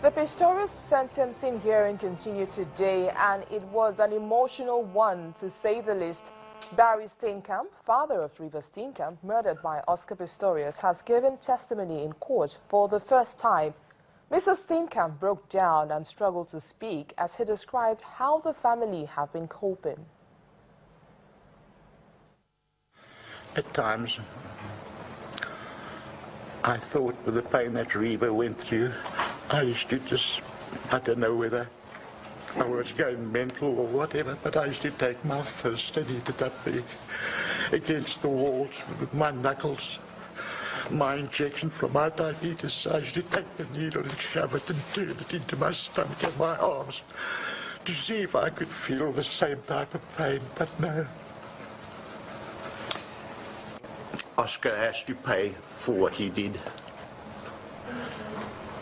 The Pistorious sentencing hearing continued today, and it was an emotional one, to say the least. Barry Steenkamp, father of River Steenkamp, murdered by Oscar Pistorious, has given testimony in court for the first time. Mr. Steenkamp broke down and struggled to speak as he described how the family have been coping. At times, I thought with the pain that Reva went through, I used to just, I don't know whether I was going mental or whatever, but I used to take my fist and hit it up there against the walls with my knuckles. My injection from my diabetes, I used to take the needle and shove it and turn it into my stomach and my arms to see if I could feel the same type of pain, but no. Oscar has to pay for what he did.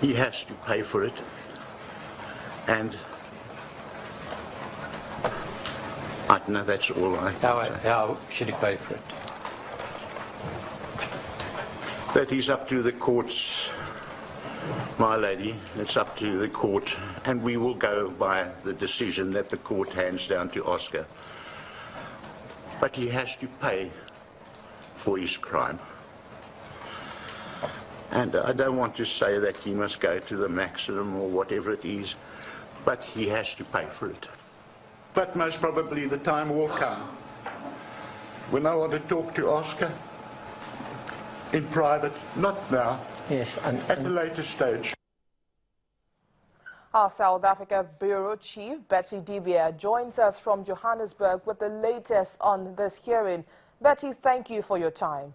He has to pay for it. And I don't know, that's all I can say. How should he pay for it? That is up to the courts, my lady. It's up to the court, and we will go by the decision that the court hands down to Oscar. But he has to pay for his crime. And I don't want to say that he must go to the maximum or whatever it is, but he has to pay for it. But most probably the time will come when I want to talk to Oscar in private, not now, yes, at a later stage. Our South Africa Bureau Chief, Betty Divya, joins us from Johannesburg with the latest on this hearing. Betty, thank you for your time.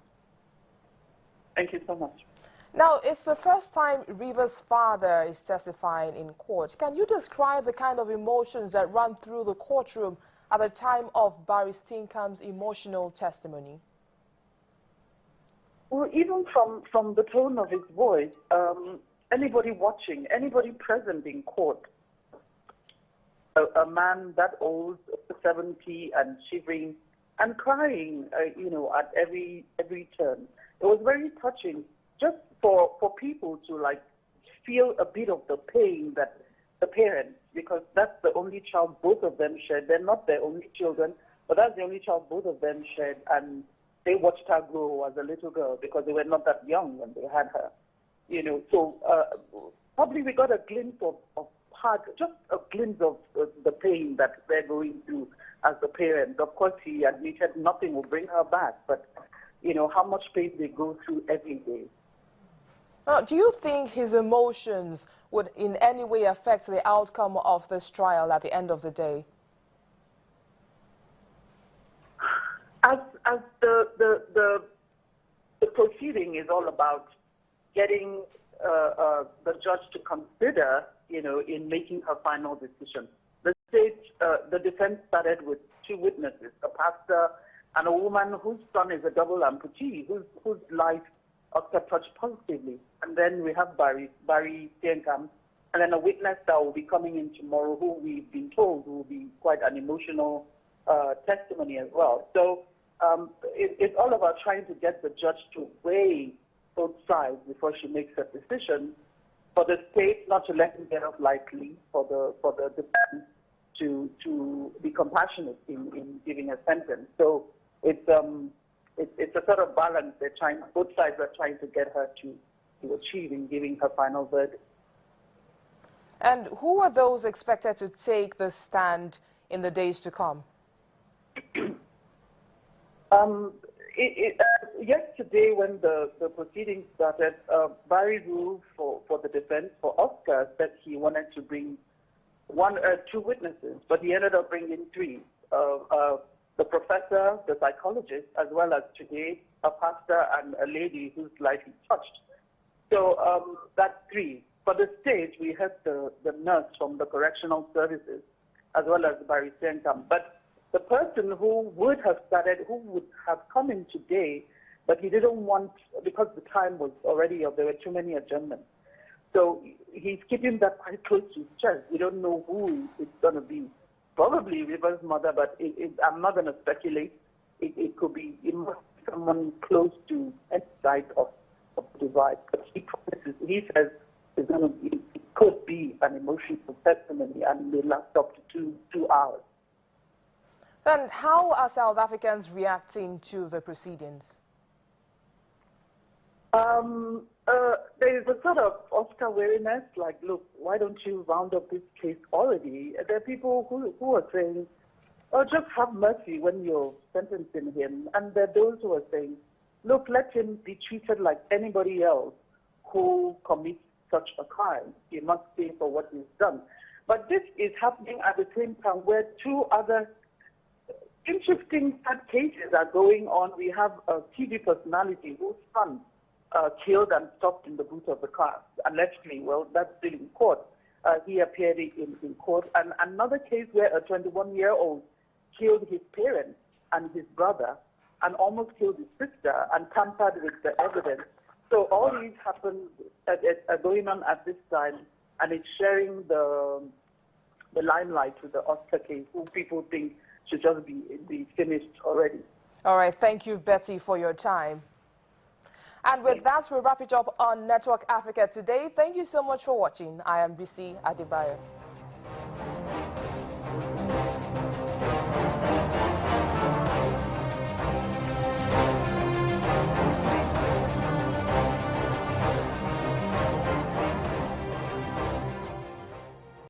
Thank you so much. Now, it's the first time Riva's father is testifying in court. Can you describe the kind of emotions that run through the courtroom at the time of Barry Steenkamp's emotional testimony? Well, even from the tone of his voice, anybody watching, anybody present in court, a man that old, 70 and shivering and crying, at every turn. It was very touching, just for people to like feel a bit of the pain that the parents, because that's the only child both of them shared. They're not their only children, but that's the only child both of them shared, and they watched her grow as a little girl because they were not that young when they had her. So probably we got a glimpse of heart, just a glimpse of the pain that they're going through as the parents. Of course, he admitted nothing will bring her back, but how much pain they go through every day. Do you think his emotions would in any way affect the outcome of this trial at the end of the day? As the proceeding is all about getting the judge to consider, in making her final decision. The defense started with two witnesses, a pastor and a woman whose son is a double amputee, whose life Oscar touched positively. And then we have Barry Steenkamp, and then a witness that will be coming in tomorrow, who we've been told will be quite an emotional testimony as well. So it's all about trying to get the judge to weigh both sides before she makes her decision. For the state not to let him get off lightly, for the defense to be compassionate in giving a sentence. So it's a sort of balance both sides are trying to get her to achieve in giving her final verdict. And who are those expected to take the stand in the days to come? Yesterday, when the proceedings started, Barry ruled for the defense, for Oscar, that he wanted to bring two witnesses, but he ended up bringing three. The professor, the psychologist, as well as today a pastor and a lady whose life he touched. So that's three. For the state, we had the nurse from the correctional services, as well as Barry Steenkamp. But the person who would have come in today, but he didn't want, because the time was already up, there were too many adjournments. So he's keeping that quite close to his chest. We don't know who it's going to be. Probably River's mother, but I'm not going to speculate. It could be someone close to any side of the divide. But he says it's going to be could be an emotional testimony and may last up to two hours. And how are South Africans reacting to the proceedings? There is a sort of Oscar weariness, like, look, why don't you round up this case already? There are people who are saying, oh, just have mercy when you're sentencing him. And there are those who are saying, look, let him be treated like anybody else who commits such a crime. He must pay for what he's done. But this is happening at the same time where two other interesting sad cases are going on. We have a TV personality whose son killed and stopped in the boot of the car, allegedly. Well, that's still in court. He appeared in court. And another case where a 21-year-old killed his parents and his brother and almost killed his sister and tampered with the evidence. So all these are going on at this time, and it's sharing the limelight with the Oscar case, who people think should just be finished already. All right. Thank you, Betty, for your time. And with that, we'll wrap it up on Network Africa today. Thank you so much for watching. I am BC Adebayo.